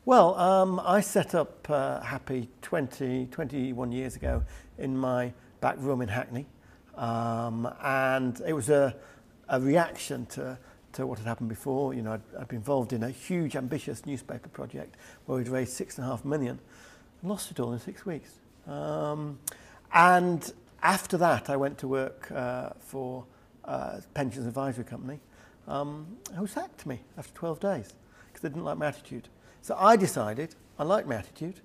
Well, I set up Happy 21 years ago in my back room in Hackney, and it was a reaction to what had happened before. You know, I'd been involved in a huge, ambitious newspaper project where we'd raised £6.5 million and lost it all in 6 weeks. And after that, I went to work for a pensions advisory company who sacked me after 12 days because they didn't like my attitude. So I decided I liked my attitude,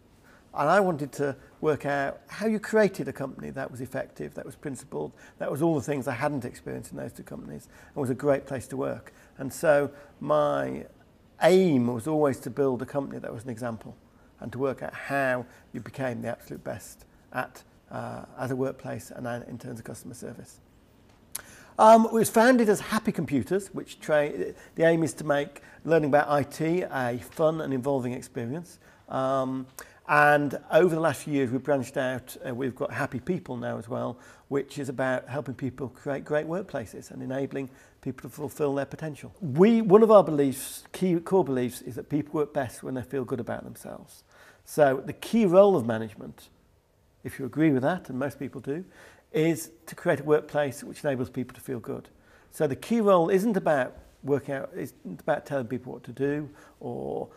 and I wanted to work out how you created a company that was effective, that was principled, that was all the things I hadn't experienced in those two companies, and was a great place to work. And so my aim was always to build a company that was an example, and to work out how you became the absolute best at as a workplace and in terms of customer service. It was founded as Happy Computers, which the aim is to make learning about IT a fun and involving experience. And over the last few years, we've branched out. We've got Happy People now as well, which is about helping people create great workplaces and enabling people to fulfill their potential. One of our beliefs, core beliefs, is that people work best when they feel good about themselves. So the key role of management, if you agree with that, and most people do, is to create a workplace which enables people to feel good. So the key role isn't about working out, isn't about telling people what to do or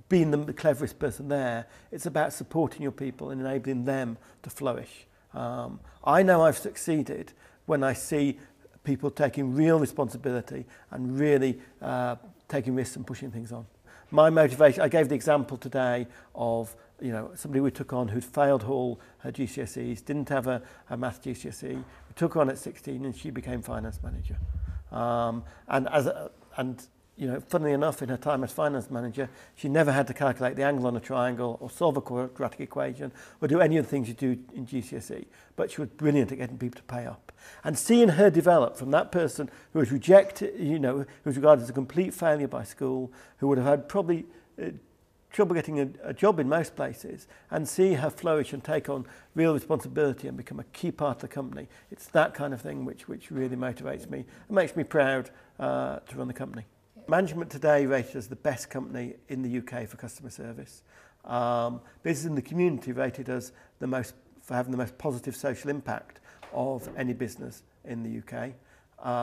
being the cleverest person there. It's about supporting your people and enabling them to flourish. I know I've succeeded when I see people taking real responsibility and really taking risks and pushing things on. My motivation, I gave the example today of somebody we took on who'd failed all her GCSEs, didn't have a math GCSE. We took her on at 16 and she became finance manager. Funnily enough, in her time as finance manager, she never had to calculate the angle on a triangle or solve a quadratic equation or do any of the things you do in GCSE. But she was brilliant at getting people to pay up. And seeing her develop from that person who was rejected, who was regarded as a complete failure by school, who would have had probably trouble getting a job in most places, and see her flourish and take on real responsibility and become a key part of the company. It's that kind of thing which really motivates me and makes me proud to run the company. Management today rated as the best company in the UK for customer service. Business in the community rated as for having the most positive social impact of any business in the UK,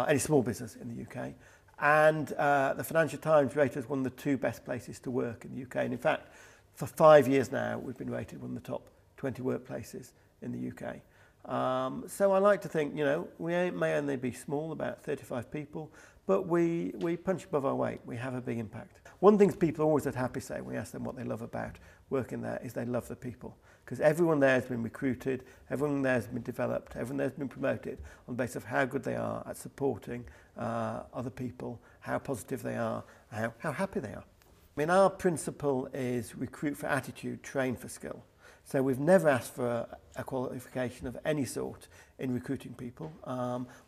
any small business in the UK. And the Financial Times rated us one of the 2 best places to work in the UK. And in fact, for 5 years now, we've been rated one of the top 20 workplaces in the UK. So I like to think, we may only be small, about 35 people, but we punch above our weight. We have a big impact. One thing people always at Happy say when we ask them what they love about working there is they love the people. Because everyone there has been recruited, everyone there has been developed, everyone there has been promoted on the basis of how good they are at supporting other people, how positive they are, how happy they are. I mean, our principle is recruit for attitude, train for skill. So we've never asked for a qualification of any sort in recruiting people.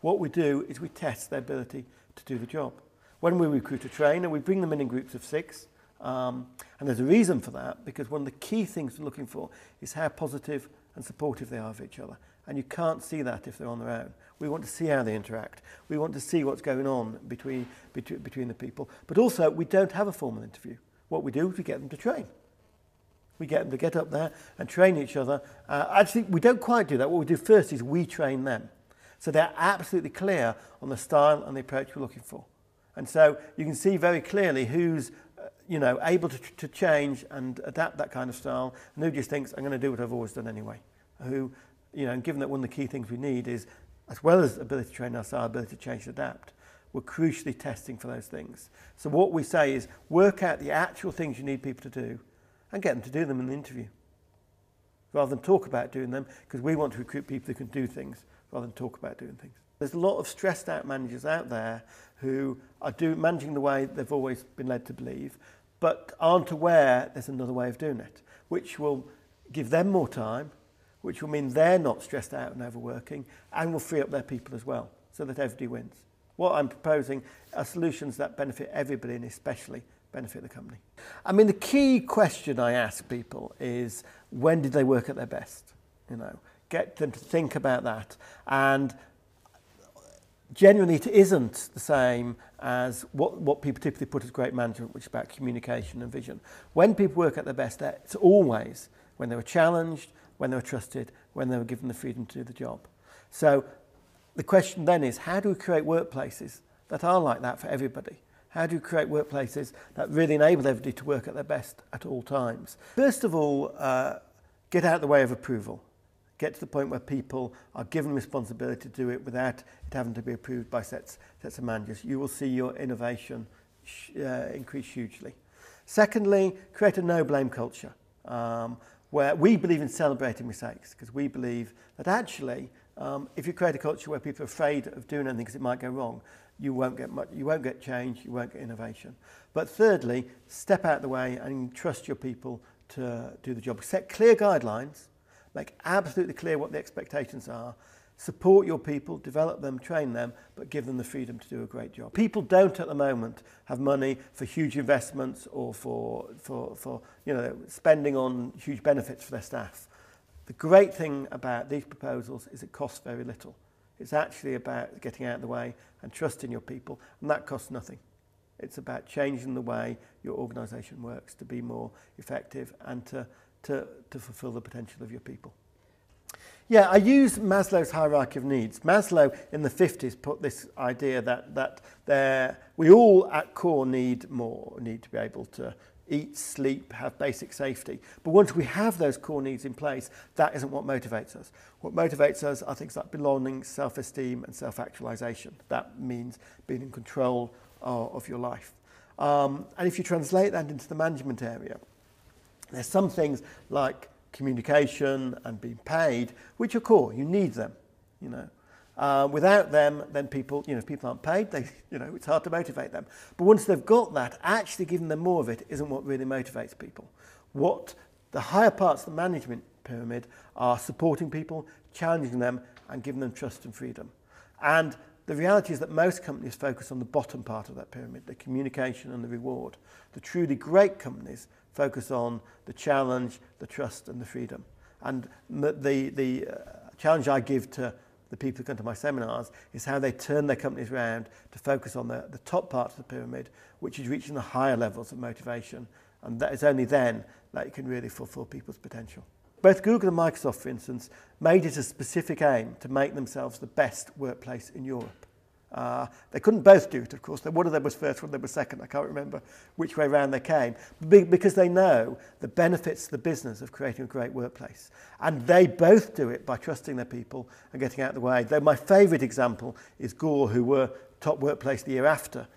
What we do is we test their ability to do the job. When we recruit a trainer, we bring them in groups of 6. And there's a reason for that, because one of the key things we're looking for is how positive and supportive they are of each other. And you can't see that if they're on their own. We want to see how they interact. We want to see what's going on between the people. But also, we don't have a formal interview. What we do is we get them to train. We get them to get up there and train each other. Actually, we don't quite do that. What we do first is we train them. So they're absolutely clear on the style and the approach we're looking for. And so you can see very clearly who's able to change and adapt that kind of style, and who just thinks, I'm going to do what I've always done anyway. Who, and given that one of the key things we need is, as well as ability to train our style, ability to change and adapt, we're crucially testing for those things. So what we say is, work out the actual things you need people to do and get them to do them in the interview, rather than talk about doing them, because we want to recruit people who can do things rather than talk about doing things. There's a lot of stressed out managers out there who are managing the way they've always been led to believe, but aren't aware there's another way of doing it, which will give them more time, which will mean they're not stressed out and overworking, and will free up their people as well, so that everybody wins. What I'm proposing are solutions that benefit everybody and especially benefit the company. I mean, the key question I ask people is, when did they work at their best? Get them to think about that. And Generally, it isn't the same as what people typically put as great management, which is about communication and vision. When people work at their best, it's always when they were challenged, when they were trusted, when they were given the freedom to do the job. So the question then is, how do we create workplaces that are like that for everybody? How do you create workplaces that really enable everybody to work at their best at all times? First of all, get out of the way of approval. Get to the point where people are given responsibility to do it without it having to be approved by sets of managers. You will see your innovation increase hugely. Secondly, create a no-blame culture where we believe in celebrating mistakes, because we believe that actually, if you create a culture where people are afraid of doing anything because it might go wrong, you won't get change, you won't get innovation. But thirdly, step out of the way and trust your people to do the job. Set clear guidelines, make absolutely clear what the expectations are, support your people, develop them, train them, but give them the freedom to do a great job. People don't at the moment have money for huge investments or for spending on huge benefits for their staff. The great thing about these proposals is it costs very little. It's actually about getting out of the way and trusting your people, and that costs nothing. It's about changing the way your organisation works to be more effective and to fulfil the potential of your people. Yeah, I use Maslow's hierarchy of needs. Maslow in the 50s put this idea that we all at core need to be able to eat, sleep, have basic safety. But once we have those core needs in place, that isn't what motivates us. What motivates us are things like belonging, self-esteem and self-actualization. That means being in control of your life. And if you translate that into the management area, there's some things like communication and being paid, which are core. You need them, Without them, then people, if people aren't paid, it's hard to motivate them. But once they've got that, actually giving them more of it isn't what really motivates people. What the higher parts of the management pyramid are supporting people, challenging them, and giving them trust and freedom. And the reality is that most companies focus on the bottom part of that pyramid, the communication and the reward. The truly great companies focus on the challenge, the trust, and the freedom. And the challenge I give to the people who come to my seminars is how they turn their companies around to focus on the top part of the pyramid, which is reaching the higher levels of motivation. And that is only then that you can really fulfill people's potential. Both Google and Microsoft, for instance, made it a specific aim to make themselves the best workplace in Europe. They couldn't both do it, of course. One of them was first, one of them was second. I can't remember which way around they came. Because they know the benefits to the business of creating a great workplace. And they both do it by trusting their people and getting out of the way. Though my favourite example is Gore, who were top workplace the year after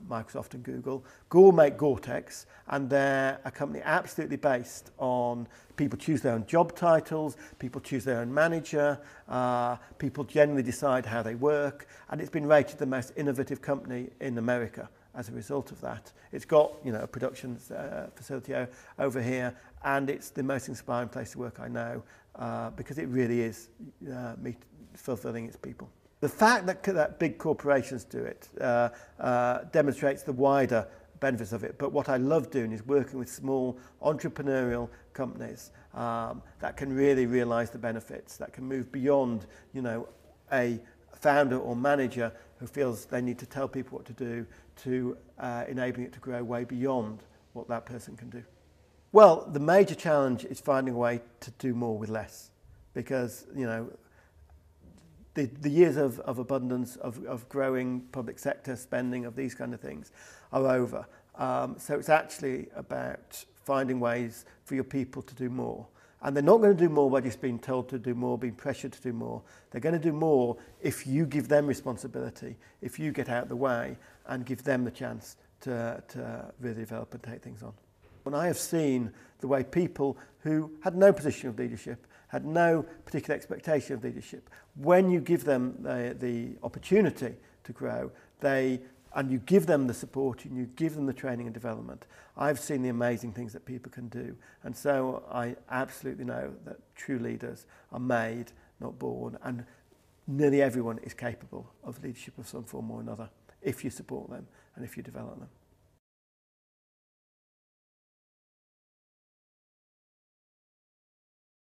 Microsoft and Google. Gore make Gore-Tex, and they're a company absolutely based on people choose their own job titles, people choose their own manager, people generally decide how they work, and it's been rated the most innovative company in America as a result of that. It's got a production facility over here, and it's the most inspiring place to work I know, because it really is fulfilling its people. The fact that big corporations do it demonstrates the wider benefits of it. But what I love doing is working with small entrepreneurial companies that can really realise the benefits, that can move beyond, a founder or manager who feels they need to tell people what to do, to enabling it to grow way beyond what that person can do. Well, the major challenge is finding a way to do more with less, because, the years of abundance, of growing public sector spending, of these kind of things are over. So it's actually about finding ways for your people to do more. And they're not going to do more by just being told to do more, being pressured to do more. They're going to do more if you give them responsibility, if you get out of the way and give them the chance to really develop and take things on. When I have seen the way people who had no position of leadership, had no particular expectation of leadership, when you give them the opportunity to grow, and you give them the support and you give them the training and development, I've seen the amazing things that people can do. And so I absolutely know that true leaders are made, not born, and nearly everyone is capable of leadership of some form or another if you support them and if you develop them.